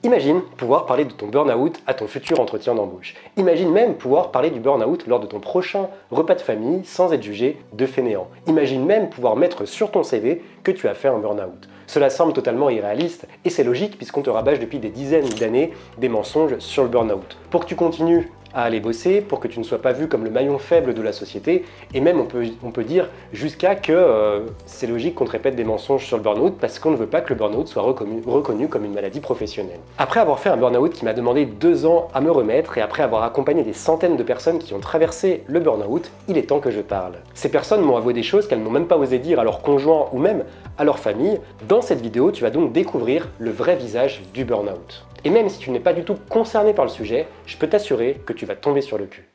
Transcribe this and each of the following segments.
Imagine pouvoir parler de ton burn-out à ton futur entretien d'embauche. Imagine même pouvoir parler du burn-out lors de ton prochain repas de famille sans être jugé de fainéant. Imagine même pouvoir mettre sur ton CV que tu as fait un burn-out. Cela semble totalement irréaliste et c'est logique puisqu'on te rabâche depuis des dizaines d'années des mensonges sur le burn-out. Pour que tu continues à aller bosser, pour que tu ne sois pas vu comme le maillon faible de la société, et même on peut dire jusqu'à que c'est logique qu'on te répète des mensonges sur le burn-out parce qu'on ne veut pas que le burn-out soit reconnu comme une maladie professionnelle. Après avoir fait un burn-out qui m'a demandé 2 ans à me remettre et après avoir accompagné des centaines de personnes qui ont traversé le burn-out, il est temps que je parle. Ces personnes m'ont avoué des choses qu'elles n'ont même pas osé dire à leur conjoint ou même à leur famille. Dans cette vidéo, tu vas donc découvrir le vrai visage du burn-out. Et même si tu n'es pas du tout concerné par le sujet, je peux t'assurer que tu vas tomber sur le cul.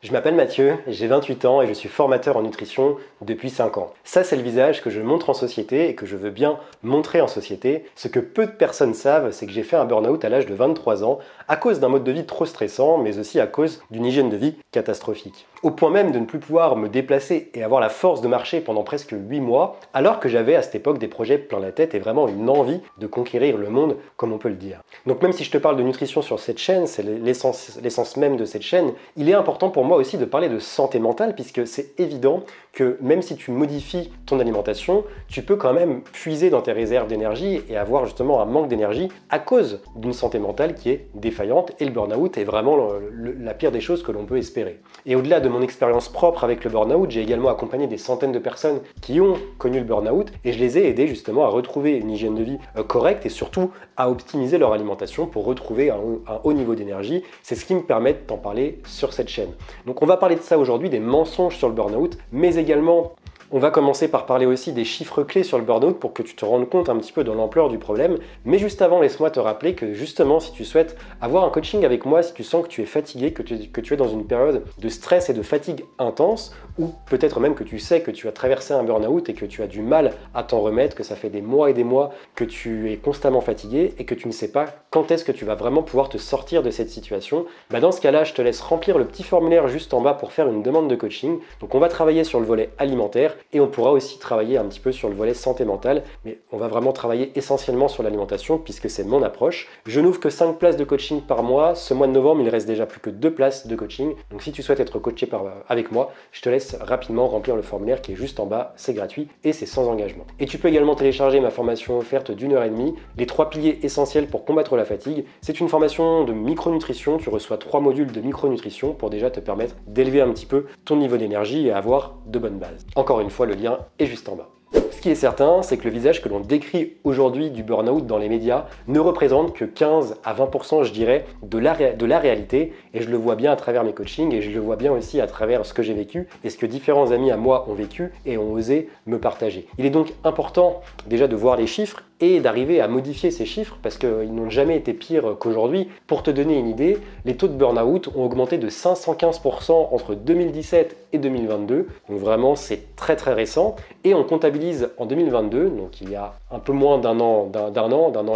Je m'appelle Mathieu, j'ai 28 ans et je suis formateur en nutrition depuis 5 ans. Ça, c'est le visage que je montre en société et que je veux bien montrer en société. Ce que peu de personnes savent, c'est que j'ai fait un burn-out à l'âge de 23 ans à cause d'un mode de vie trop stressant, mais aussi à cause d'une hygiène de vie catastrophique. Au point même de ne plus pouvoir me déplacer et avoir la force de marcher pendant presque 8 mois, alors que j'avais à cette époque des projets plein la tête et vraiment une envie de conquérir le monde, comme on peut le dire. Donc même si je te parle de nutrition sur cette chaîne, c'est l'essence même de cette chaîne, il est important pour moi aussi de parler de santé mentale, puisque c'est évident que même si tu modifies ton alimentation, tu peux quand même puiser dans tes réserves d'énergie et avoir justement un manque d'énergie à cause d'une santé mentale qui est défaillante, et le burn-out est vraiment la pire des choses que l'on peut espérer. Et au-delà de mon expérience propre avec le burn-out, j'ai également accompagné des centaines de personnes qui ont connu le burn-out et je les ai aidés justement à retrouver une hygiène de vie correcte et surtout à optimiser leur alimentation pour retrouver un haut niveau d'énergie. C'est ce qui me permet de t'en parler sur cette chaîne. Donc on va parler de ça aujourd'hui, des mensonges sur le burn-out, mais également on va commencer par parler aussi des chiffres clés sur le burn-out pour que tu te rendes compte un petit peu de l'ampleur du problème. Mais juste avant, laisse-moi te rappeler que justement, si tu souhaites avoir un coaching avec moi, si tu sens que tu es fatigué, que tu es dans une période de stress et de fatigue intense, ou peut-être même que tu sais que tu as traversé un burn-out et que tu as du mal à t'en remettre, que ça fait des mois et des mois que tu es constamment fatigué et que tu ne sais pas quand est-ce que tu vas vraiment pouvoir te sortir de cette situation, dans ce cas-là, je te laisse remplir le petit formulaire juste en bas pour faire une demande de coaching. Donc on va travailler sur le volet alimentaire et on pourra aussi travailler un petit peu sur le volet santé mentale, mais on va vraiment travailler essentiellement sur l'alimentation puisque c'est mon approche. Je n'ouvre que 5 places de coaching par mois. Ce mois de novembre, il reste déjà plus que 2 places de coaching. Donc si tu souhaites être coaché avec moi, je te laisse rapidement remplir le formulaire qui est juste en bas. C'est gratuit et c'est sans engagement. Et tu peux également télécharger ma formation offerte d'1h30, les 3 piliers essentiels pour combattre la fatigue. C'est une formation de micronutrition. Tu reçois 3 modules de micronutrition pour déjà te permettre d'élever un petit peu ton niveau d'énergie et avoir de bonnes bases. Encore une fois, le lien est juste en bas. Ce qui est certain, c'est que le visage que l'on décrit aujourd'hui du burn-out dans les médias ne représente que 15 à 20%, je dirais, de la réalité. Et je le vois bien à travers mes coachings et je le vois bien aussi à travers ce que j'ai vécu et ce que différents amis à moi ont vécu et ont osé me partager. Il est donc important déjà de voir les chiffres et d'arriver à modifier ces chiffres parce qu'ils n'ont jamais été pires qu'aujourd'hui. Pour te donner une idée, les taux de burn-out ont augmenté de 515% entre 2017 et 2022. Donc vraiment, c'est très très récent. Et on comptabilise en 2022, donc il y a un peu moins d'un an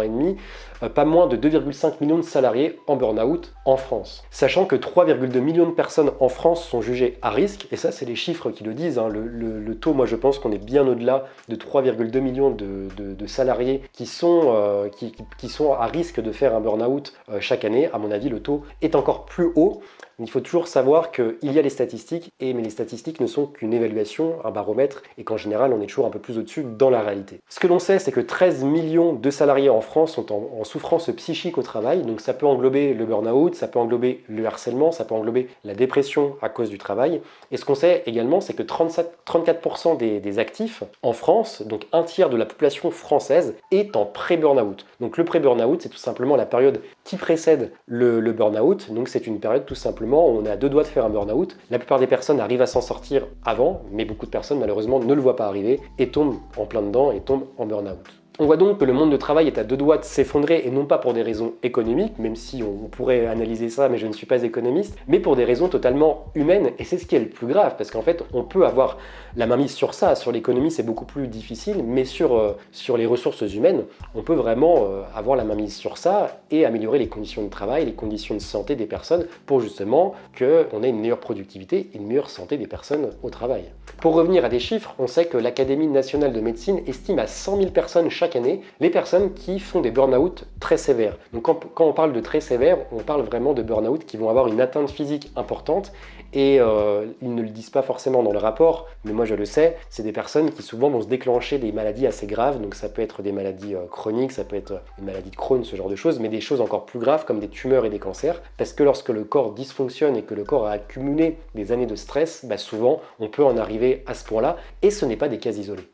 et demi, pas moins de 2,5 millions de salariés en burn-out en France. Sachant que 3,2 millions de personnes en France sont jugées à risque, et ça c'est les chiffres qui le disent, hein. Le taux, moi je pense qu'on est bien au-delà de 3,2 millions de salariés qui sont à risque de faire un burn-out chaque année. À mon avis, le taux est encore plus haut. Il faut toujours savoir qu'il y a les statistiques, mais les statistiques ne sont qu'une évaluation, un baromètre, et qu'en général, on est toujours un peu plus au-dessus dans la réalité. Ce que l'on sait, c'est que 13 millions de salariés en France sont en souffrance psychique au travail, donc ça peut englober le burn-out, ça peut englober le harcèlement, ça peut englober la dépression à cause du travail. Et ce qu'on sait également, c'est que 34% des actifs en France, donc un tiers de la population française, est en pré-burn-out. Donc le pré-burn-out, c'est tout simplement la période qui précède le burn-out, donc c'est une période tout simplement où on est à 2 doigts de faire un burn-out. La plupart des personnes arrivent à s'en sortir avant, mais beaucoup de personnes malheureusement ne le voient pas arriver et tombent en plein dedans et tombent en burn-out. On voit donc que le monde du travail est à deux doigts de s'effondrer, et non pas pour des raisons économiques, même si on pourrait analyser ça, mais je ne suis pas économiste, mais pour des raisons totalement humaines, et c'est ce qui est le plus grave, parce qu'en fait, on peut avoir la mainmise sur ça. Sur l'économie, c'est beaucoup plus difficile, mais sur les ressources humaines, on peut vraiment avoir la mainmise sur ça et améliorer les conditions de travail, les conditions de santé des personnes pour justement qu'on ait une meilleure productivité et une meilleure santé des personnes au travail. Pour revenir à des chiffres, on sait que l'Académie nationale de médecine estime à 100 000 personnes chaque année les personnes qui font des burn-out très sévères. Donc quand on parle de très sévères, on parle vraiment de burn-out qui vont avoir une atteinte physique importante et ils ne le disent pas forcément dans le rapport, mais moi je le sais, c'est des personnes qui souvent vont se déclencher des maladies assez graves, donc ça peut être des maladies chroniques, ça peut être une maladie de Crohn, ce genre de choses, mais des choses encore plus graves comme des tumeurs et des cancers, parce que lorsque le corps dysfonctionne et que le corps a accumulé des années de stress, souvent on peut en arriver à ce point-là, et ce n'est pas des cas isolés.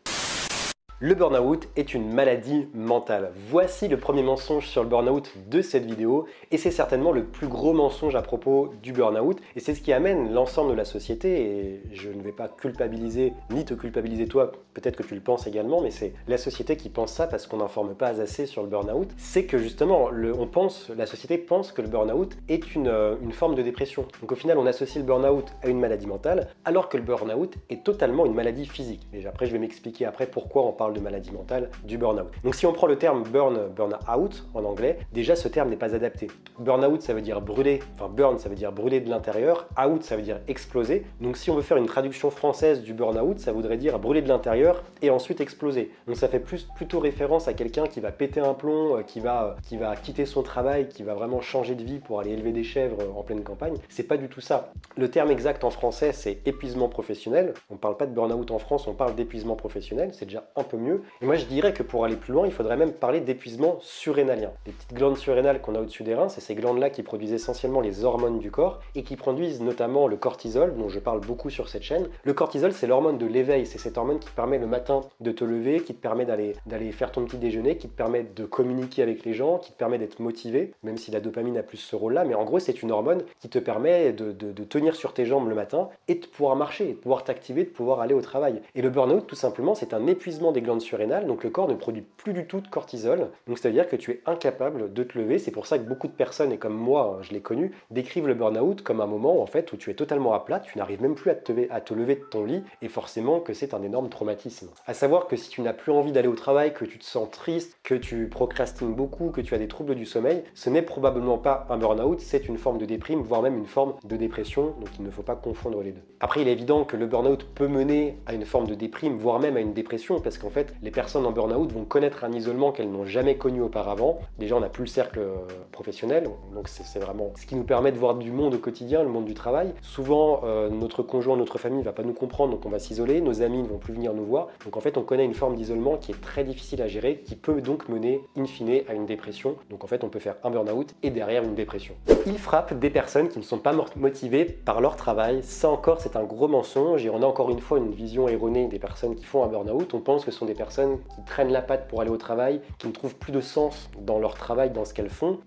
Le burn-out est une maladie mentale. Voici le premier mensonge sur le burn-out de cette vidéo, et c'est certainement le plus gros mensonge à propos du burn-out, et c'est ce qui amène l'ensemble de la société, et je ne vais pas culpabiliser, ni te culpabiliser toi, peut-être que tu le penses également, mais c'est la société qui pense ça parce qu'on n'informe pas assez sur le burn-out, c'est que justement, la société pense que le burn-out est une forme de dépression. Donc au final, on associe le burn-out à une maladie mentale, alors que le burn-out est totalement une maladie physique. Et après, je vais m'expliquer après pourquoi on parle de maladie mentale du burn-out. Donc si on prend le terme burn-out en anglais, déjà ce terme n'est pas adapté. Burn-out ça veut dire brûler, enfin burn ça veut dire brûler de l'intérieur, out ça veut dire exploser. Donc si on veut faire une traduction française du burn-out, ça voudrait dire brûler de l'intérieur et ensuite exploser. Donc ça fait plutôt référence à quelqu'un qui va péter un plomb, qui va quitter son travail, qui va vraiment changer de vie pour aller élever des chèvres en pleine campagne. C'est pas du tout ça. Le terme exact en français c'est épuisement professionnel. On parle pas de burn-out en France, on parle d'épuisement professionnel, c'est déjà un peu mieux. Et moi je dirais que pour aller plus loin, il faudrait même parler d'épuisement surrénalien. Les petites glandes surrénales qu'on a au-dessus des reins, c'est ces glandes-là qui produisent essentiellement les hormones du corps et qui produisent notamment le cortisol, dont je parle beaucoup sur cette chaîne. Le cortisol, c'est l'hormone de l'éveil, c'est cette hormone qui te permet le matin de te lever, qui te permet d'aller faire ton petit déjeuner, qui te permet de communiquer avec les gens, qui te permet d'être motivé, même si la dopamine a plus ce rôle-là, mais en gros c'est une hormone qui te permet de tenir sur tes jambes le matin et de pouvoir marcher, de pouvoir t'activer, de pouvoir aller au travail. Et le burn-out, tout simplement, c'est un épuisement des glandes surrénales, donc le corps ne produit plus du tout de cortisol, donc ça veut dire que tu es incapable de te lever. C'est pour ça que beaucoup de personnes, et comme moi, je l'ai connu, décrivent le burn-out comme un moment en fait où tu es totalement à plat, tu n'arrives même plus à te lever de ton lit, et forcément que c'est un énorme traumatisme. À savoir que si tu n'as plus envie d'aller au travail, que tu te sens triste, que tu procrastines beaucoup, que tu as des troubles du sommeil, ce n'est probablement pas un burn-out, c'est une forme de déprime, voire même une forme de dépression, donc il ne faut pas confondre les deux. Après, il est évident que le burn-out peut mener à une forme de déprime, voire même à une dépression, parce qu'en fait, les personnes en burn-out vont connaître un isolement qu'elles n'ont jamais connu auparavant. Déjà, on n'a plus le cercle professionnel, donc c'est vraiment ce qui nous permet de voir du monde au quotidien, le monde du travail. Souvent, notre conjoint, notre famille ne va pas nous comprendre, donc on va s'isoler, nos amis ne vont plus venir nous voir. Donc en fait, on connaît une forme d'isolement qui est très difficile à gérer, qui peut donc mener, in fine, à une dépression. Donc en fait, on peut faire un burn-out et derrière une dépression. Il frappe des personnes qui ne sont pas motivées par leur travail. Ça encore, c'est un gros mensonge, et on a encore une fois une vision erronée des personnes qui font un burn-out. On pense que ce sont des personnes qui traînent la patte pour aller au travail, qui ne trouvent plus de sens dans leur travail, dans ce qu'elles font,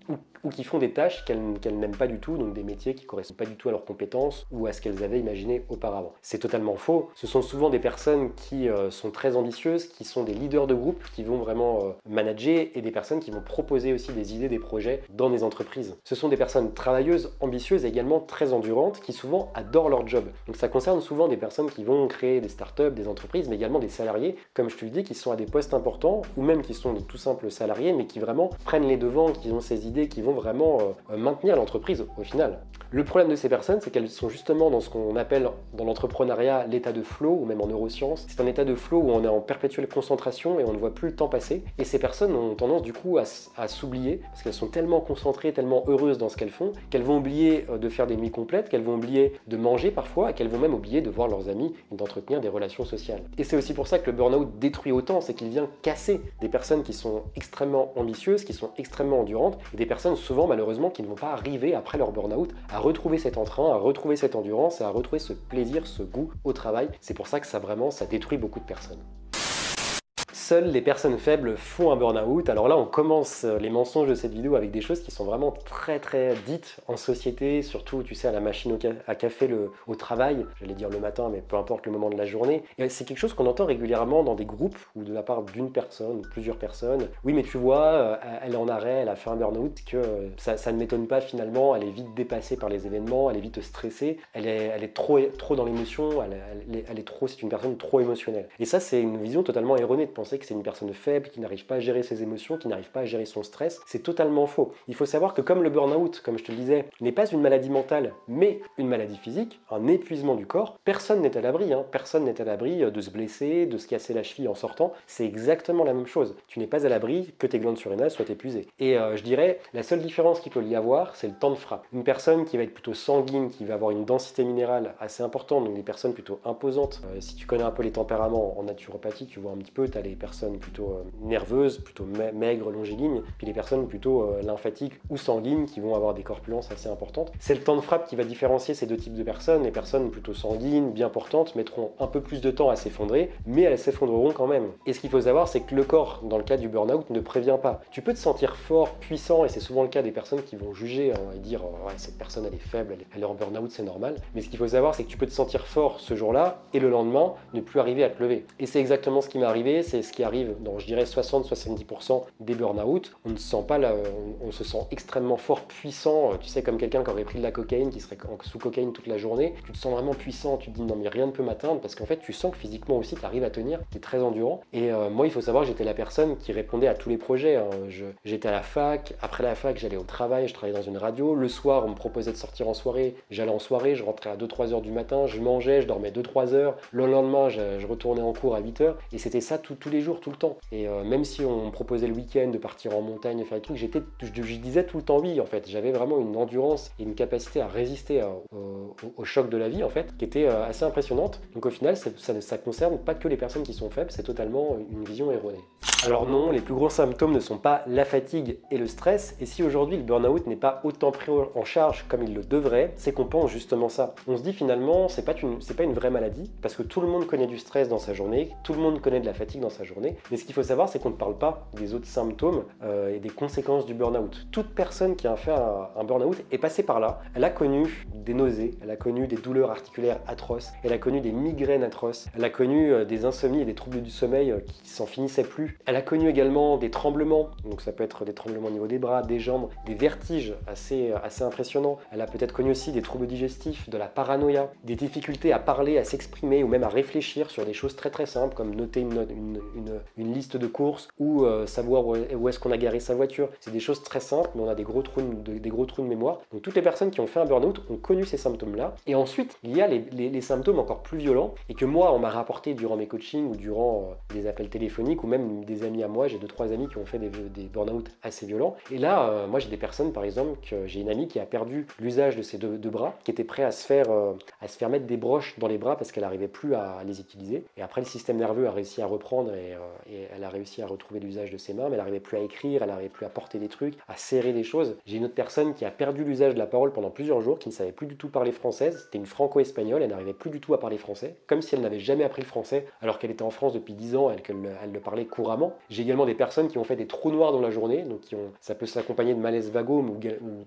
ou qui font des tâches qu'elles n'aiment pas du tout, donc des métiers qui ne correspondent pas du tout à leurs compétences ou à ce qu'elles avaient imaginé auparavant. C'est totalement faux. Ce sont souvent des personnes qui sont très ambitieuses, qui sont des leaders de groupe, qui vont vraiment manager, et des personnes qui vont proposer aussi des idées, des projets dans des entreprises. Ce sont des personnes travailleuses, ambitieuses et également très endurantes, qui souvent adorent leur job. Donc ça concerne souvent des personnes qui vont créer des startups, des entreprises, mais également des salariés, comme je te le dis, qui sont à des postes importants, ou même qui sont de tout simples salariés, mais qui vraiment prennent les devants, qui ont ces idées, qui vont vraiment maintenir l'entreprise au final. Le problème de ces personnes, c'est qu'elles sont justement dans ce qu'on appelle dans l'entrepreneuriat l'état de flow, ou même en neurosciences. C'est un état de flow où on est en perpétuelle concentration et on ne voit plus le temps passer. Et ces personnes ont tendance du coup à s'oublier, parce qu'elles sont tellement concentrées, tellement heureuses dans ce qu'elles font, qu'elles vont oublier de faire des nuits complètes, qu'elles vont oublier de manger parfois, et qu'elles vont même oublier de voir leurs amis et d'entretenir des relations sociales. Et c'est aussi pour ça que le burn-out détruit autant, c'est qu'il vient casser des personnes qui sont extrêmement ambitieuses, qui sont extrêmement endurantes, et des personnes souvent malheureusement qui ne vont pas arriver après leur burn-out à retrouver cet entrain, à retrouver cette endurance et à retrouver ce plaisir, ce goût au travail. C'est pour ça que ça détruit beaucoup de personnes. Seules les personnes faibles font un burn-out. Alors là, on commence les mensonges de cette vidéo avec des choses qui sont vraiment très très dites en société, surtout, tu sais, à la machine à café, au travail, j'allais dire le matin, mais peu importe le moment de la journée. Et c'est quelque chose qu'on entend régulièrement dans des groupes ou de la part d'une personne ou plusieurs personnes. Oui, mais tu vois, elle est en arrêt, elle a fait un burn-out, que ça ne m'étonne pas finalement, elle est vite dépassée par les événements, elle est vite stressée, elle est trop dans l'émotion, c'est une personne trop émotionnelle. Et ça, c'est une vision totalement erronée de penser que c'est une personne faible, qui n'arrive pas à gérer ses émotions, qui n'arrive pas à gérer son stress. C'est totalement faux. Il faut savoir que comme le burn-out, comme je te le disais, n'est pas une maladie mentale, mais une maladie physique, un épuisement du corps, personne n'est à l'abri. Personne n'est à l'abri de se blesser, de se casser la cheville en sortant. C'est exactement la même chose. Tu n'es pas à l'abri que tes glandes surrénales soient épuisées. Et je dirais, la seule différence qu'il peut y avoir, c'est le temps de frappe. Une personne qui va être plutôt sanguine, qui va avoir une densité minérale assez importante, donc des personnes plutôt imposantes. Si tu connais un peu les tempéraments en naturopathie, tu vois un petit peu, tu as les personnes plutôt nerveuses, plutôt maigres, longilignes, puis les personnes plutôt lymphatiques ou sanguines qui vont avoir des corpulences assez importantes. C'est le temps de frappe qui va différencier ces deux types de personnes. Les personnes plutôt sanguines, bien portantes, mettront un peu plus de temps à s'effondrer, mais elles s'effondreront quand même. Et ce qu'il faut savoir, c'est que le corps, dans le cas du burn-out, ne prévient pas. Tu peux te sentir fort, puissant, et c'est souvent le cas des personnes qui vont juger et dire ouais, cette personne elle est faible, elle est en burn-out, c'est normal. Mais ce qu'il faut savoir, c'est que tu peux te sentir fort ce jour-là et le lendemain ne plus arriver à te lever. Et c'est exactement ce qui m'est arrivé, c'est ce qui arrive dans, je dirais, 60-70% des burn-out. On ne se sent pas là, on se sent extrêmement fort, puissant. Tu sais, comme quelqu'un qui aurait pris de la cocaïne, qui serait sous cocaïne toute la journée. Tu te sens vraiment puissant, tu te dis non mais rien ne peut m'atteindre parce qu'en fait tu sens que physiquement aussi tu arrives à tenir, tu es très endurant. Et moi il faut savoir que j'étais la personne qui répondait à tous les projets. J'étais à la fac, après la fac j'allais au travail, je travaillais dans une radio. Le soir on me proposait de sortir en soirée, j'allais en soirée, je rentrais à 2-3 heures du matin, je mangeais, je dormais 2-3 heures. Le lendemain je retournais en cours à 8 heures et c'était ça tous les jours, tout le temps. Et même si on me proposait le week-end de partir en montagne et faire des trucs, je disais tout le temps oui en fait. J'avais vraiment une endurance et une capacité à résister au choc de la vie en fait, qui était assez impressionnante. Donc au final, ça concerne pas que les personnes qui sont faibles, c'est totalement une vision erronée. Alors non, les plus gros symptômes ne sont pas la fatigue et le stress, et si aujourd'hui le burn-out n'est pas autant pris en charge comme il le devrait, c'est qu'on pense justement ça. On se dit finalement, c'est pas une vraie maladie, parce que tout le monde connaît du stress dans sa journée, tout le monde connaît de la fatigue dans sa journée, mais ce qu'il faut savoir, c'est qu'on ne parle pas des autres symptômes et des conséquences du burn-out. Toute personne qui a fait un burn-out est passée par là, elle a connu des nausées, elle a connu des douleurs articulaires atroces, elle a connu des migraines atroces, elle a connu des insomnies et des troubles du sommeil qui s'en finissaient plus. Elle a connu également des tremblements, donc ça peut être des tremblements au niveau des bras, des jambes, des vertiges assez impressionnants. Elle a peut-être connu aussi des troubles digestifs, de la paranoïa, des difficultés à parler, à s'exprimer ou même à réfléchir sur des choses très très simples comme noter une liste de courses ou savoir où est-ce qu'on a garé sa voiture. C'est des choses très simples, mais on a des gros trous de mémoire. Donc toutes les personnes qui ont fait un burn-out ont connu ces symptômes-là. Et ensuite, il y a les symptômes encore plus violents et que moi, on m'a rapporté durant mes coachings ou durant des appels téléphoniques ou même des amis à moi. J'ai 2-3 amis qui ont fait des burn-out assez violents. Et là, moi, j'ai des personnes, par exemple, j'ai une amie qui a perdu l'usage de ses deux bras, qui était prêt à se faire mettre des broches dans les bras parce qu'elle n'arrivait plus à les utiliser. Et après, le système nerveux a réussi à reprendre et elle a réussi à retrouver l'usage de ses mains, mais elle n'arrivait plus à écrire, elle n'arrivait plus à porter des trucs, à serrer des choses. J'ai une autre personne qui a perdu l'usage de la parole pendant plusieurs jours, qui ne savait plus du tout parler française. C'était une franco-espagnole, elle n'arrivait plus du tout à parler français, comme si elle n'avait jamais appris le français, alors qu'elle était en France depuis 10 ans, elle le parlait couramment. J'ai également des personnes qui ont fait des trous noirs dans la journée, donc ça peut s'accompagner de malaise vagome ou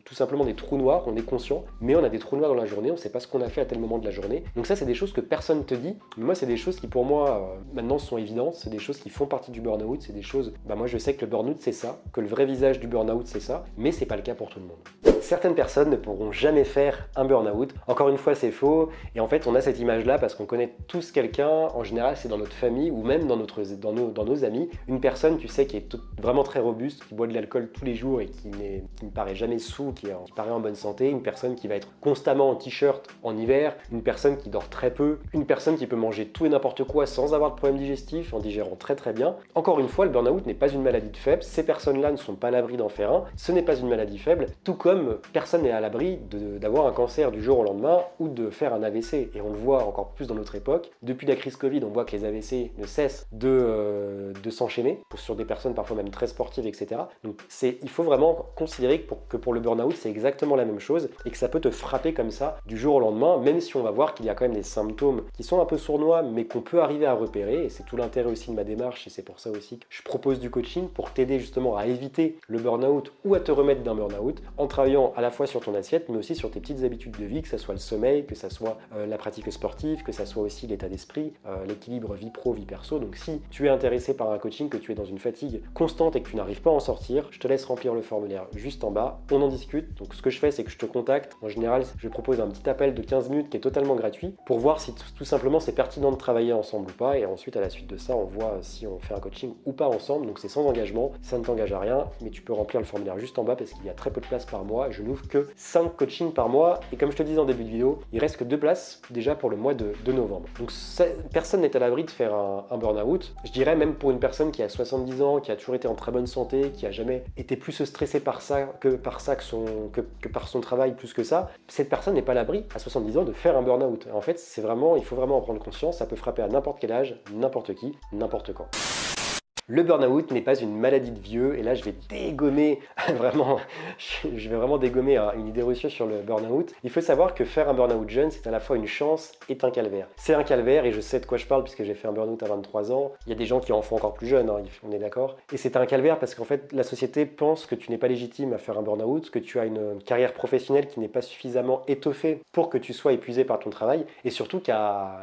tout simplement des trous noirs, on est conscient, mais on a des trous noirs dans la journée, on ne sait pas ce qu'on a fait à tel moment de la journée. Donc ça, c'est des choses que personne te dit. Mais moi, c'est des choses qui pour moi, maintenant, sont évidentes, c'est des choses qui font partie du burn-out, c'est des choses, moi je sais que le burn-out c'est ça, que le vrai visage du burn-out c'est ça, mais c'est pas le cas pour tout le monde. Certaines personnes ne pourront jamais faire un burn-out. Encore une fois, c'est faux. Et en fait, on a cette image-là parce qu'on connaît tous quelqu'un. En général, c'est dans notre famille ou même dans nos amis. Une personne, tu sais, qui est vraiment très robuste, qui boit de l'alcool tous les jours et qui ne paraît jamais saoul, qui paraît en bonne santé. Une personne qui va être constamment en t-shirt en hiver. Une personne qui dort très peu. Une personne qui peut manger tout et n'importe quoi sans avoir de problème digestif, en digérant très très bien. Encore une fois, le burn-out n'est pas une maladie de faible. Ces personnes-là ne sont pas à l'abri d'en faire un. Ce n'est pas une maladie faible. Tout comme personne n'est à l'abri d'avoir un cancer du jour au lendemain ou de faire un AVC. Et on le voit encore plus dans notre époque. Depuis la crise Covid, on voit que les AVC ne cessent de s'enchaîner sur des personnes parfois même très sportives, etc. Donc il faut vraiment considérer que pour le burn-out, c'est exactement la même chose et que ça peut te frapper comme ça du jour au lendemain, même si on va voir qu'il y a quand même des symptômes qui sont un peu sournois, mais qu'on peut arriver à repérer. Et c'est tout l'intérêt aussi de ma démarche et c'est pour ça aussi que je propose du coaching pour t'aider justement à éviter le burn-out ou à te remettre d'un burn-out en travaillant à la fois sur ton assiette mais aussi sur tes petites habitudes de vie, que ce soit le sommeil, que ce soit la pratique sportive, que ce soit aussi l'état d'esprit, l'équilibre vie pro, vie perso. Donc si tu es intéressé par un coaching, que tu es dans une fatigue constante et que tu n'arrives pas à en sortir, je te laisse remplir le formulaire juste en bas, on en discute. Donc ce que je fais, c'est que je te contacte. En général, je propose un petit appel de 15 minutes qui est totalement gratuit pour voir si tout simplement c'est pertinent de travailler ensemble ou pas. Et ensuite, à la suite de ça, on voit si on fait un coaching ou pas ensemble. Donc c'est sans engagement, ça ne t'engage à rien, mais tu peux remplir le formulaire juste en bas parce qu'il y a très peu de place par mois. Je n'ouvre que 5 coachings par mois. Et comme je te disais en début de vidéo, il reste que 2 places déjà pour le mois de novembre. Donc personne n'est à l'abri de faire un burn-out. Je dirais même pour une personne qui a 70 ans, qui a toujours été en très bonne santé, qui a jamais été plus stressée par ça que par son travail plus que ça, cette personne n'est pas à l'abri à 70 ans de faire un burn-out. En fait, il faut vraiment en prendre conscience, ça peut frapper à n'importe quel âge, n'importe qui, n'importe quand. Le burn-out n'est pas une maladie de vieux, et là je vais dégommer vraiment, je vais vraiment dégommer une idée reçue sur le burn-out. Il faut savoir que faire un burn-out jeune, c'est à la fois une chance et un calvaire. C'est un calvaire, et je sais de quoi je parle puisque j'ai fait un burn-out à 23 ans. Il y a des gens qui en font encore plus jeunes, hein, on est d'accord. Et c'est un calvaire parce qu'en fait, la société pense que tu n'es pas légitime à faire un burn-out, que tu as une carrière professionnelle qui n'est pas suffisamment étoffée pour que tu sois épuisé par ton travail, et surtout qu'à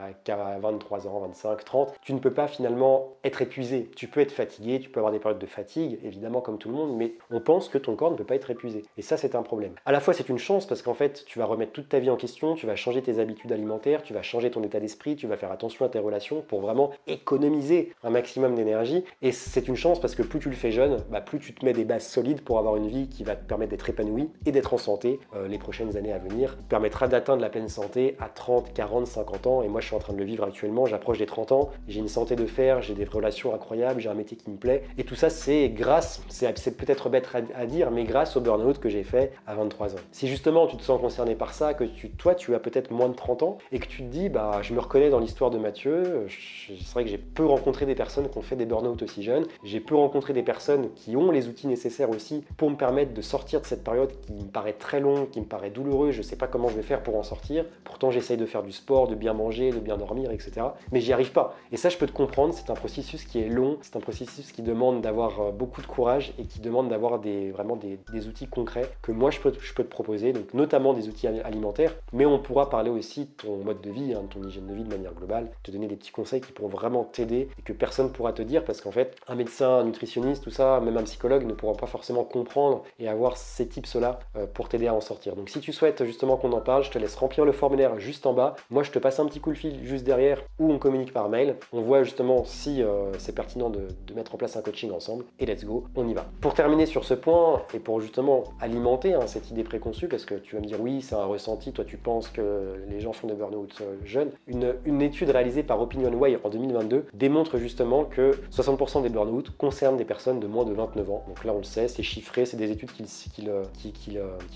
23 ans, 25, 30, tu ne peux pas finalement être épuisé. Tu peux être fatigué, tu peux avoir des périodes de fatigue, évidemment comme tout le monde, mais on pense que ton corps ne peut pas être épuisé. Et ça, c'est un problème. À la fois, c'est une chance parce qu'en fait, tu vas remettre toute ta vie en question, tu vas changer tes habitudes alimentaires, tu vas changer ton état d'esprit, tu vas faire attention à tes relations pour vraiment économiser un maximum d'énergie. Et c'est une chance parce que plus tu le fais jeune, plus tu te mets des bases solides pour avoir une vie qui va te permettre d'être épanoui et d'être en santé les prochaines années à venir. Te permettra d'atteindre la pleine santé à 30, 40, 50 ans. Et moi, je suis en train de le vivre actuellement. J'approche des 30 ans, j'ai une santé de fer, j'ai des relations incroyables, j'ai un métier qui me plaît. Et tout ça, c'est grâce, c'est peut-être bête à dire, mais grâce au burn-out que j'ai fait à 23 ans. Si justement tu te sens concerné par ça, que toi tu as peut-être moins de 30 ans et que tu te dis, je me reconnais dans l'histoire de Mathieu, c'est vrai que j'ai peu rencontré des personnes qui ont fait des burn-out aussi jeunes, j'ai peu rencontré des personnes qui ont les outils nécessaires aussi pour me permettre de sortir de cette période qui me paraît très longue, qui me paraît douloureuse, je sais pas comment je vais faire pour en sortir, pourtant j'essaye de faire du sport, de bien manger, de bien dormir, etc. Mais j'y arrive pas. Et ça, je peux te comprendre, c'est un processus qui est long, c'est un processus qui demande d'avoir beaucoup de courage et qui demande d'avoir vraiment des outils concrets que moi je peux te proposer, donc notamment des outils alimentaires, mais on pourra parler aussi de ton mode de vie, ton hygiène de vie de manière globale, te donner des petits conseils qui pourront vraiment t'aider et que personne ne pourra te dire parce qu'en fait, un médecin, un nutritionniste, tout ça, même un psychologue ne pourra pas forcément comprendre et avoir ces tips-là pour t'aider à en sortir. Donc si tu souhaites justement qu'on en parle, je te laisse remplir le formulaire juste en bas. Moi, je te passe un petit coup de fil juste derrière ou on communique par mail. On voit justement si c'est pertinent de mettre en place un coaching ensemble et let's go, on y va. Pour terminer sur ce point et pour justement alimenter cette idée préconçue, parce que tu vas me dire oui, c'est un ressenti, toi tu penses que les gens font des burn-out jeunes, une étude réalisée par OpinionWay en 2022 démontre justement que 60% des burn-out concernent des personnes de moins de 29 ans. Donc là on le sait, c'est chiffré, c'est des études qui le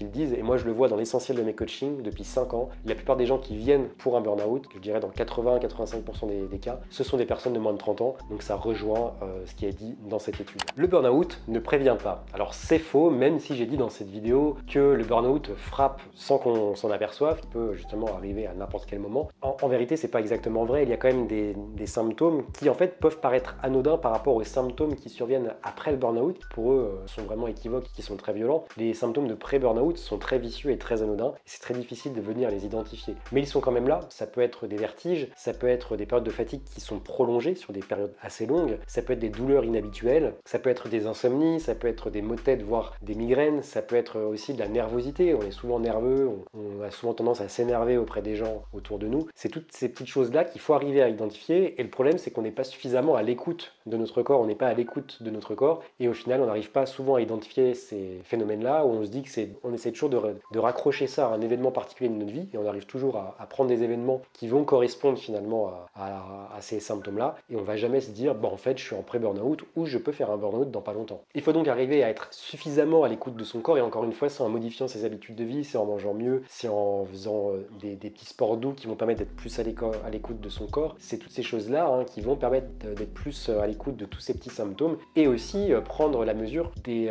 disent, et moi je le vois dans l'essentiel de mes coachings depuis 5 ans. La plupart des gens qui viennent pour un burn-out, je dirais dans 80-85% des cas, ce sont des personnes de moins de 30 ans, donc ça rejoint ce qui est dit dans cette étude. Le burn-out ne prévient pas. Alors c'est faux, même si j'ai dit dans cette vidéo que le burn-out frappe sans qu'on s'en aperçoive, il peut justement arriver à n'importe quel moment. En vérité, c'est pas exactement vrai. Il y a quand même des symptômes qui en fait peuvent paraître anodins par rapport aux symptômes qui surviennent après le burn-out. Pour eux, sont vraiment équivoques et qui sont très violents. Les symptômes de pré-burn-out sont très vicieux et très anodins. Et c'est très difficile de venir les identifier. Mais ils sont quand même là. Ça peut être des vertiges, ça peut être des périodes de fatigue qui sont prolongées sur des périodes assez longues, ça peut être des douleurs inhabituelles, ça peut être des insomnies, ça peut être des maux de tête, voire des migraines, ça peut être aussi de la nervosité. On est souvent nerveux, on a souvent tendance à s'énerver auprès des gens autour de nous. C'est toutes ces petites choses-là qu'il faut arriver à identifier. Et le problème, c'est qu'on n'est pas suffisamment à l'écoute de notre corps, on n'est pas à l'écoute de notre corps. Et au final, on n'arrive pas souvent à identifier ces phénomènes-là, où on se dit on essaie toujours de raccrocher ça à un événement particulier de notre vie, et on arrive toujours à prendre des événements qui vont correspondre finalement à ces symptômes-là. Et on va jamais se dire, en fait, je suis en pré-burn-out ou je peux faire un burn-out dans pas longtemps. Il faut donc arriver à être suffisamment à l'écoute de son corps et encore une fois, c'est en modifiant ses habitudes de vie, c'est en mangeant mieux, c'est en faisant des petits sports doux qui vont permettre d'être plus à l'écoute de son corps. C'est toutes ces choses-là qui vont permettre d'être plus à l'écoute de tous ces petits symptômes et aussi prendre la mesure des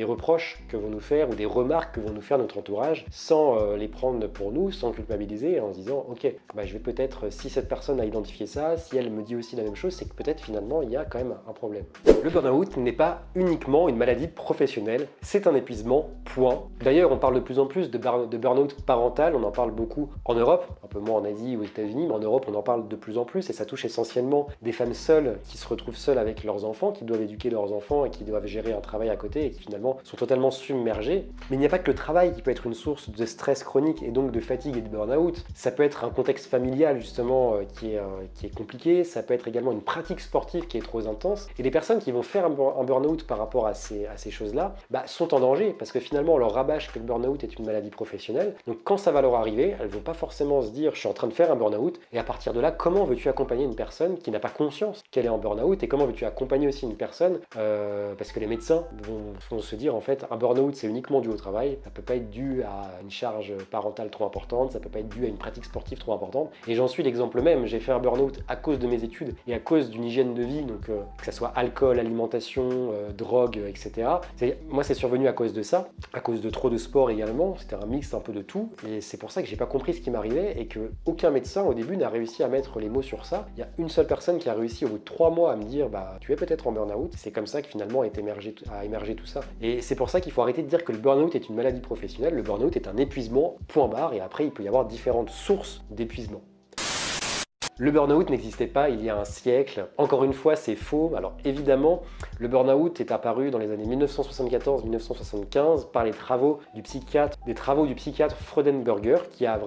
reproches que vont nous faire ou des remarques que vont nous faire notre entourage sans les prendre pour nous, sans culpabiliser en se disant ok, je vais peut-être, si cette personne a identifié ça, si elle me dit aussi la même chose, c'est que peut-être finalement il y a quand même un problème. Le burn-out n'est pas uniquement une maladie professionnelle, c'est un épuisement, point. D'ailleurs, on parle de plus en plus de burn-out parental, on en parle beaucoup en Europe, un peu moins en Asie ou aux États-Unis, mais en Europe on en parle de plus en plus et ça touche essentiellement des femmes seules qui se retrouvent seules avec leurs enfants, qui doivent éduquer leurs enfants et qui doivent gérer un travail à côté et qui finalement sont totalement submergées. Mais il n'y a pas que le travail qui peut être une source de stress chronique et donc de fatigue et de burn-out. Ça peut être un contexte familial justement qui est compliqué, ça peut être également une pratique sportive qui est trop intense. Et les personnes qui vont faire un burn-out par rapport à ces choses-là sont en danger parce que finalement on leur rabâche que le burn-out est une maladie professionnelle. Donc quand ça va leur arriver, elles vont pas forcément se dire je suis en train de faire un burn-out et à partir de là, comment veux-tu accompagner une personne qui n'a pas conscience qu'elle est en burn-out et comment veux-tu accompagner aussi une personne parce que les médecins vont se dire en fait un burn-out c'est uniquement dû au travail, ça peut pas être dû à une charge parentale trop importante, ça peut pas être dû à une pratique sportive trop importante et j'en suis l'exemple même, j'ai fait un burn-out à cause de mes études et à cause d'une hygiène de vie, donc que ça soit alcool, alimentation, drogue, etc. Moi c'est survenu à cause de ça, à cause de trop de sport également, c'était un mix un peu de tout et c'est pour ça que j'ai pas compris ce qui m'arrivait et que aucun médecin au début n'a réussi à mettre les mots sur ça. Il y a une seule personne qui a réussi au bout de 3 mois à me dire tu es peut-être en burn-out, c'est comme ça que finalement a émergé tout ça. Et c'est pour ça qu'il faut arrêter de dire que le burn-out est une maladie professionnelle, le burn-out est un épuisement, point barre, et après il peut y avoir différentes sources d'épuisement. Le burn-out n'existait pas il y a un siècle. Encore une fois, c'est faux. Alors évidemment, le burn-out est apparu dans les années 1974-1975 par des travaux du psychiatre Freudenberger qui a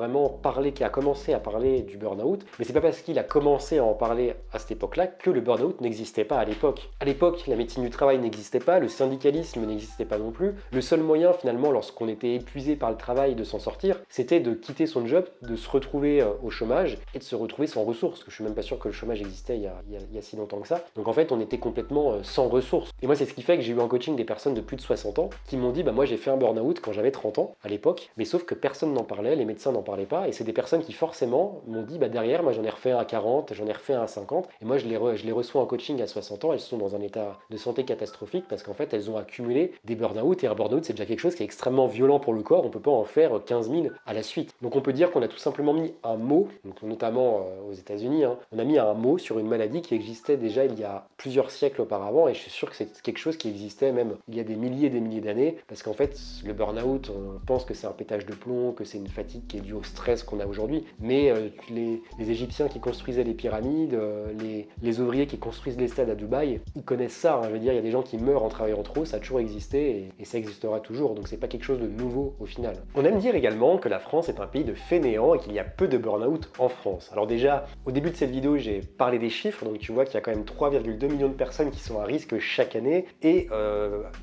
commencé à parler du burn-out. Mais c'est pas parce qu'il a commencé à en parler à cette époque-là que le burn-out n'existait pas à l'époque. À l'époque, la médecine du travail n'existait pas, le syndicalisme n'existait pas non plus. Le seul moyen finalement, lorsqu'on était épuisé par le travail de s'en sortir, c'était de quitter son job, de se retrouver au chômage et de se retrouver sans ressources. Parce que je suis même pas sûr que le chômage existait il y a si longtemps que ça. Donc en fait, on était complètement sans ressources. Et moi, c'est ce qui fait que j'ai eu en coaching des personnes de plus de 60 ans qui m'ont dit moi j'ai fait un burn-out quand j'avais 30 ans à l'époque, mais sauf que personne n'en parlait, les médecins n'en parlaient pas, et c'est des personnes qui forcément m'ont dit derrière, moi j'en ai refait un à 40, j'en ai refait un à 50, et moi je les reçois en coaching à 60 ans, elles sont dans un état de santé catastrophique parce qu'en fait elles ont accumulé des burn-out, et un burn-out c'est déjà quelque chose qui est extrêmement violent pour le corps, on peut pas en faire 15 000 à la suite. Donc on peut dire qu'on a tout simplement mis un mot, donc notamment aux États-Unis, on a mis un mot sur une maladie qui existait déjà il y a plusieurs siècles auparavant, et je suis sûr que c'est quelque chose qui existait même il y a des milliers d'années, parce qu'en fait le burn-out, on pense que c'est un pétage de plomb, que c'est une fatigue qui est due au stress qu'on a aujourd'hui, mais les Égyptiens qui construisaient les pyramides, les ouvriers qui construisent les stades à Dubaï, ils connaissent ça, je veux dire, il y a des gens qui meurent en travaillant trop, ça a toujours existé et ça existera toujours, donc c'est pas quelque chose de nouveau au final. On aime dire également que la France est un pays de fainéants et qu'il y a peu de burn-out en France. Alors déjà, au début de cette vidéo, j'ai parlé des chiffres, donc tu vois qu'il y a quand même 3,2 millions de personnes qui sont à risque chaque année et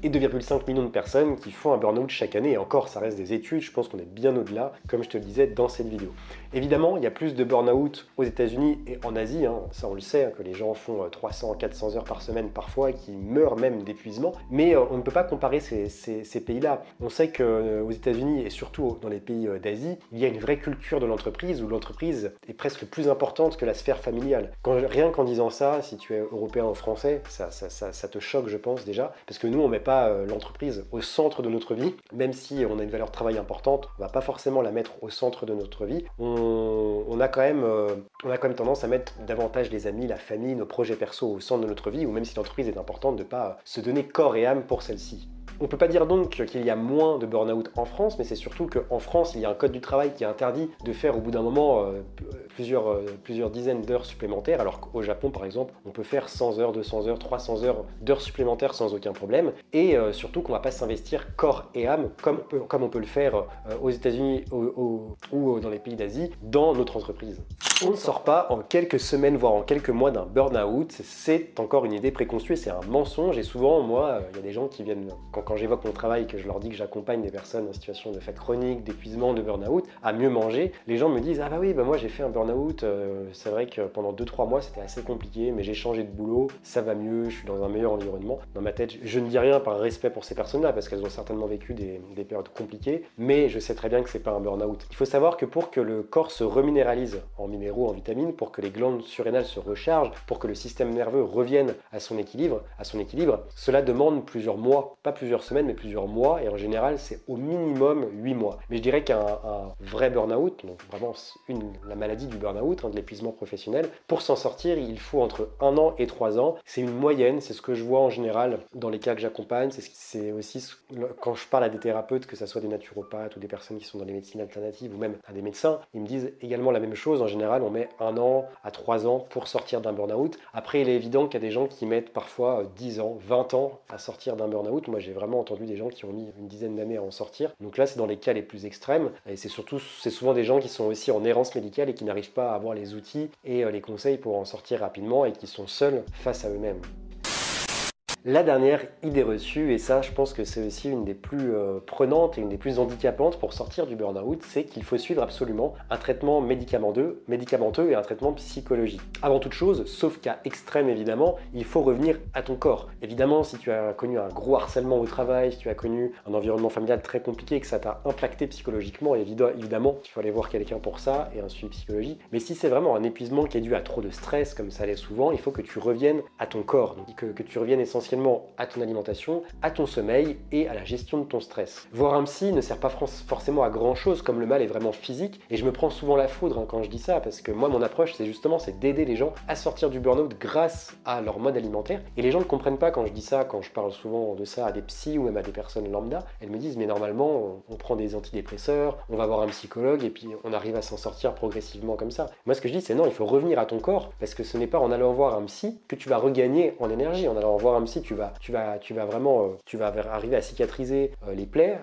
2,5 millions de personnes qui font un burn-out chaque année, et encore ça reste des études, je pense qu'on est bien au-delà, comme je te le disais dans cette vidéo. Évidemment, il y a plus de burn-out aux États-Unis et en Asie, ça on le sait, que les gens font 300-400 heures par semaine parfois et qui meurent même d'épuisement, mais on ne peut pas comparer ces pays-là. On sait qu'aux États-Unis et surtout dans les pays d'Asie, il y a une vraie culture de l'entreprise où l'entreprise est presque plus importante que la sphère familiale. Rien qu'en disant ça, si tu es européen ou français, ça te choque, je pense déjà, parce que nous on met pas l'entreprise au centre de notre vie, même si on a une valeur de travail importante, on va pas forcément la mettre au centre de notre vie. On a quand même tendance à mettre davantage les amis, la famille, nos projets perso au centre de notre vie, ou même si l'entreprise est importante, de pas se donner corps et âme pour celle-ci. On ne peut pas dire donc qu'il y a moins de burn-out en France, mais c'est surtout qu'en France, il y a un code du travail qui interdit de faire au bout d'un moment plusieurs dizaines d'heures supplémentaires, alors qu'au Japon, par exemple, on peut faire 100 heures, 200 heures, 300 heures d'heures supplémentaires sans aucun problème, et surtout qu'on ne va pas s'investir corps et âme comme on peut le faire aux États-Unis ou dans les pays d'Asie, dans notre entreprise. On ne sort pas en quelques semaines, voire en quelques mois d'un burn-out, c'est encore une idée préconçue, c'est un mensonge, et souvent, moi, il y a des gens qui viennent, quand quand j'évoque mon travail et que je leur dis que j'accompagne des personnes en situation de fatigue chronique, d'épuisement, de burn-out, à mieux manger, les gens me disent « Ah bah oui, bah moi j'ai fait un burn-out, c'est vrai que pendant 2-3 mois c'était assez compliqué, mais j'ai changé de boulot, ça va mieux, je suis dans un meilleur environnement. » Dans ma tête, je ne dis rien par respect pour ces personnes-là, parce qu'elles ont certainement vécu des périodes compliquées, mais je sais très bien que c'est pas un burn-out. Il faut savoir que pour que le corps se reminéralise en minéraux, en vitamines, pour que les glandes surrénales se rechargent, pour que le système nerveux revienne à son équilibre, cela demande plusieurs mois, pas plusieurs semaines, mais plusieurs mois, et en général, c'est au minimum 8 mois. Mais je dirais qu'un vrai burn-out, donc vraiment la maladie du burn-out, de l'épuisement professionnel, pour s'en sortir, il faut entre 1 an et 3 ans. C'est une moyenne, c'est ce que je vois en général dans les cas que j'accompagne, c'est aussi quand je parle à des thérapeutes, que ce soit des naturopathes ou des personnes qui sont dans les médecines alternatives ou même à des médecins, ils me disent également la même chose. En général, on met 1 an à 3 ans pour sortir d'un burn-out. Après, il est évident qu'il y a des gens qui mettent parfois 10 ans, 20 ans à sortir d'un burn-out. Moi, j'ai vraiment entendu des gens qui ont mis une dizaine d'années à en sortir. Donc là, c'est dans les cas les plus extrêmes. Et c'est souvent des gens qui sont aussi en errance médicale et qui n'arrivent pas à avoir les outils et les conseils pour en sortir rapidement et qui sont seuls face à eux-mêmes. La dernière idée reçue, et ça je pense que c'est aussi une des plus prenantes et une des plus handicapantes pour sortir du burn-out, c'est qu'il faut suivre absolument un traitement médicamenteux et un traitement psychologique. Avant toute chose, sauf cas extrême évidemment, il faut revenir à ton corps. Évidemment, si tu as connu un gros harcèlement au travail, si tu as connu un environnement familial très compliqué et que ça t'a impacté psychologiquement, évidemment, il faut aller voir quelqu'un pour ça et un suivi psychologique. Mais si c'est vraiment un épuisement qui est dû à trop de stress, comme ça l'est souvent, il faut que tu reviennes à ton corps, donc que tu reviennes essentiellement à ton alimentation, à ton sommeil et à la gestion de ton stress. Voir un psy ne sert pas forcément à grand chose, comme le mal est vraiment physique, et je me prends souvent la foudre quand je dis ça, parce que moi mon approche c'est d'aider les gens à sortir du burn-out grâce à leur mode alimentaire, et les gens ne comprennent pas quand je dis ça, quand je parle souvent de ça à des psys ou même à des personnes lambda. Elles me disent mais normalement on prend des antidépresseurs, on va voir un psychologue et puis on arrive à s'en sortir progressivement comme ça. Moi ce que je dis c'est non, il faut revenir à ton corps, parce que ce n'est pas en allant voir un psy que tu vas regagner en énergie. En allant voir un psy, tu vas arriver à cicatriser les plaies,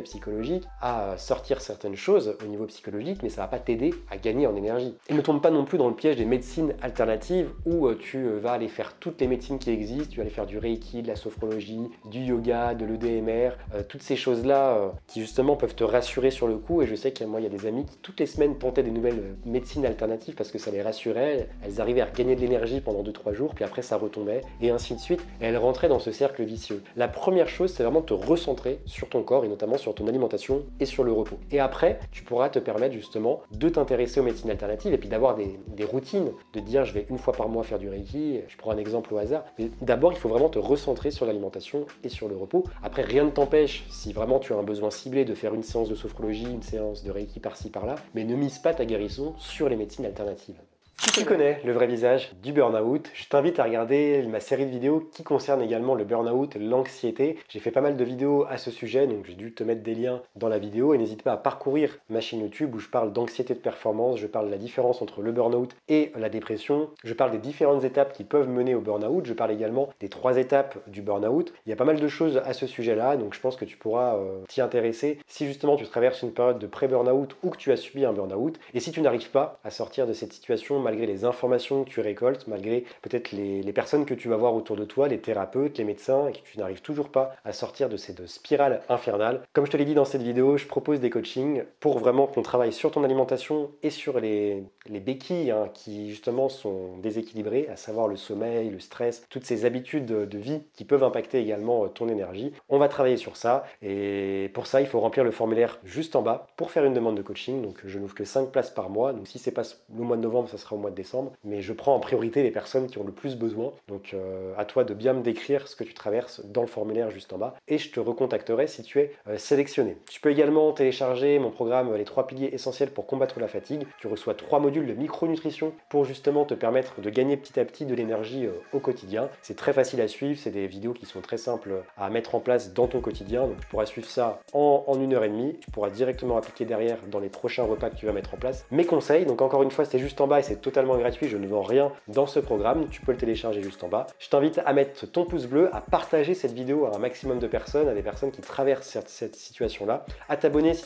psychologiques, à sortir certaines choses au niveau psychologique, mais ça va pas t'aider à gagner en énergie. Et ne tombe pas non plus dans le piège des médecines alternatives où tu vas aller faire toutes les médecines qui existent, tu vas aller faire du reiki, de la sophrologie, du yoga, de l'EDMR, toutes ces choses-là qui justement peuvent te rassurer sur le coup. Et je sais qu'il y a des amis qui toutes les semaines tentaient des nouvelles médecines alternatives parce que ça les rassurait, elles arrivaient à gagner de l'énergie pendant 2-3 jours, puis après ça retombait, et ainsi de suite, et elles rentraient dans ce cercle vicieux. La première chose, c'est vraiment de te recentrer sur ton corps et notamment sur ton alimentation et sur le repos. Et après, tu pourras te permettre justement de t'intéresser aux médecines alternatives et puis d'avoir des routines, de dire je vais 1 fois par mois faire du Reiki, je prends un exemple au hasard, mais d'abord il faut vraiment te recentrer sur l'alimentation et sur le repos. Après, rien ne t'empêche, si vraiment tu as un besoin ciblé, de faire une séance de sophrologie, une séance de Reiki par-ci par-là, mais ne mise pas ta guérison sur les médecines alternatives. Si tu connais le vrai visage du burn-out, je t'invite à regarder ma série de vidéos qui concerne également le burn-out, l'anxiété. J'ai fait pas mal de vidéos à ce sujet, donc j'ai dû te mettre des liens dans la vidéo, et n'hésite pas à parcourir ma chaîne YouTube où je parle d'anxiété de performance, je parle de la différence entre le burn-out et la dépression, je parle des différentes étapes qui peuvent mener au burn-out, je parle également des 3 étapes du burn-out. Il y a pas mal de choses à ce sujet-là, donc je pense que tu pourras t'y intéresser si justement tu traverses une période de pré-burn-out ou que tu as subi un burn-out, et si tu n'arrives pas à sortir de cette situation malgré les informations que tu récoltes, malgré peut-être les personnes que tu vas voir autour de toi, les thérapeutes, les médecins, et que tu n'arrives toujours pas à sortir de cette spirale infernale. Comme je te l'ai dit dans cette vidéo, je propose des coachings pour vraiment qu'on travaille sur ton alimentation et sur les béquilles qui justement sont déséquilibrées, à savoir le sommeil, le stress, toutes ces habitudes de vie qui peuvent impacter également ton énergie. On va travailler sur ça, et pour ça il faut remplir le formulaire juste en bas pour faire une demande de coaching. Donc je n'ouvre que 5 places par mois, donc si c'est pas le mois de novembre, ça sera au mois de décembre, mais je prends en priorité les personnes qui ont le plus besoin. Donc à toi de bien me décrire ce que tu traverses dans le formulaire juste en bas, et je te recontacterai si tu es sélectionné. Tu peux également télécharger mon programme Les 3 piliers essentiels pour combattre la fatigue. Tu reçois 3 modules de micronutrition pour justement te permettre de gagner petit à petit de l'énergie au quotidien. C'est très facile à suivre, c'est des vidéos qui sont très simples à mettre en place dans ton quotidien, donc tu pourras suivre ça en 1h30, tu pourras directement appliquer derrière dans les prochains repas que tu vas mettre en place. Mes conseils, donc encore une fois, c'est juste en bas et c'est totalement gratuit, je ne vends rien dans ce programme, tu peux le télécharger juste en bas. Je t'invite à mettre ton pouce bleu, à partager cette vidéo à un maximum de personnes, à des personnes qui traversent cette situation-là, à t'abonner si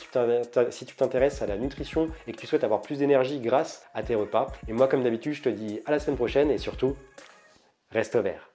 tu t'intéresses à la nutrition et que tu souhaites avoir plus d'énergie grâce à tes repas. Et moi, comme d'habitude, je te dis à la semaine prochaine, et surtout, reste vert.